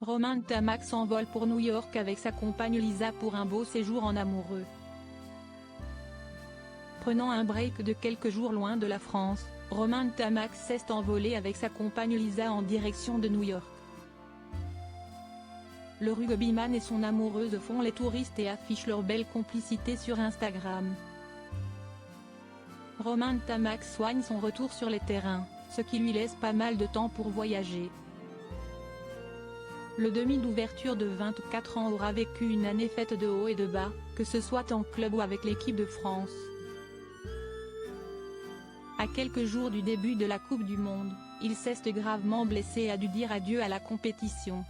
Romain Ntamack s'envole pour New York avec sa compagne Lisa pour un beau séjour en amoureux. Prenant un break de quelques jours loin de la France, Romain Ntamack s'est envolé avec sa compagne Lisa en direction de New York. Le rugbyman et son amoureuse font les touristes et affichent leur belle complicité sur Instagram. Romain Ntamack soigne son retour sur les terrains, ce qui lui laisse pas mal de temps pour voyager. Le demi d'ouverture de 24 ans aura vécu une année faite de hauts et de bas, que ce soit en club ou avec l'équipe de France. À quelques jours du début de la Coupe du Monde, il s'est gravement blessé et a dû dire adieu à la compétition.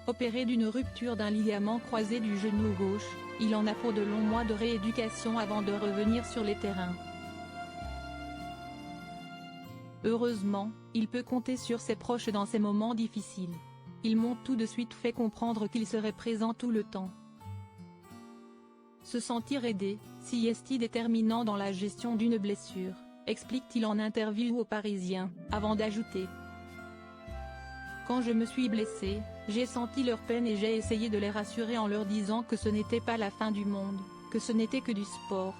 Opéré d'une rupture d'un ligament croisé du genou gauche, il en a pour de longs mois de rééducation avant de revenir sur les terrains. Heureusement, il peut compter sur ses proches dans ces moments difficiles. Ils m'ont tout de suite fait comprendre qu'ils seraient présents tout le temps. Se sentir aidé, si est déterminant dans la gestion d'une blessure, explique-t-il en interview aux Parisiens, avant d'ajouter. Quand je me suis blessé, j'ai senti leur peine et j'ai essayé de les rassurer en leur disant que ce n'était pas la fin du monde, que ce n'était que du sport.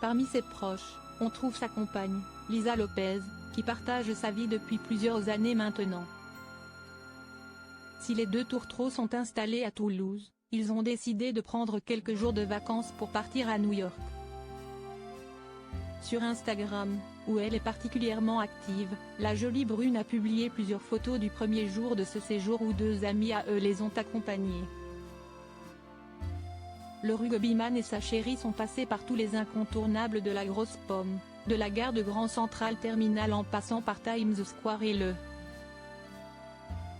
Parmi ses proches, on trouve sa compagne, Lisa Lopez, qui partage sa vie depuis plusieurs années maintenant. Si les deux tourtereaux sont installés à Toulouse, ils ont décidé de prendre quelques jours de vacances pour partir à New York. Sur Instagram, où elle est particulièrement active, la jolie brune a publié plusieurs photos du premier jour de ce séjour où deux amis à eux les ont accompagnés. Le rugbyman et sa chérie sont passés par tous les incontournables de la Grosse Pomme, de la gare de Grand Central Terminal en passant par Times Square et le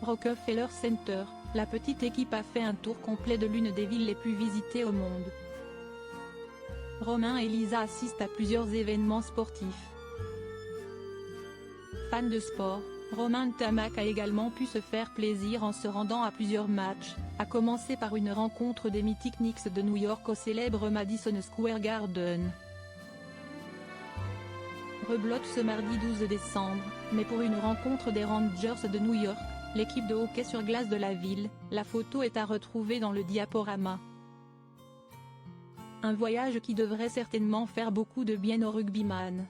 Rockefeller Center. La petite équipe a fait un tour complet de l'une des villes les plus visitées au monde. Romain et Lisa assistent à plusieurs événements sportifs. Fan de sport, Romain Ntamack a également pu se faire plaisir en se rendant à plusieurs matchs, à commencer par une rencontre des mythiques Knicks de New York au célèbre Madison Square Garden. Rebelote ce mardi 12 décembre, mais pour une rencontre des Rangers de New York, l'équipe de hockey sur glace de la ville. La photo est à retrouver dans le diaporama. Un voyage qui devrait certainement faire beaucoup de bien au rugbyman.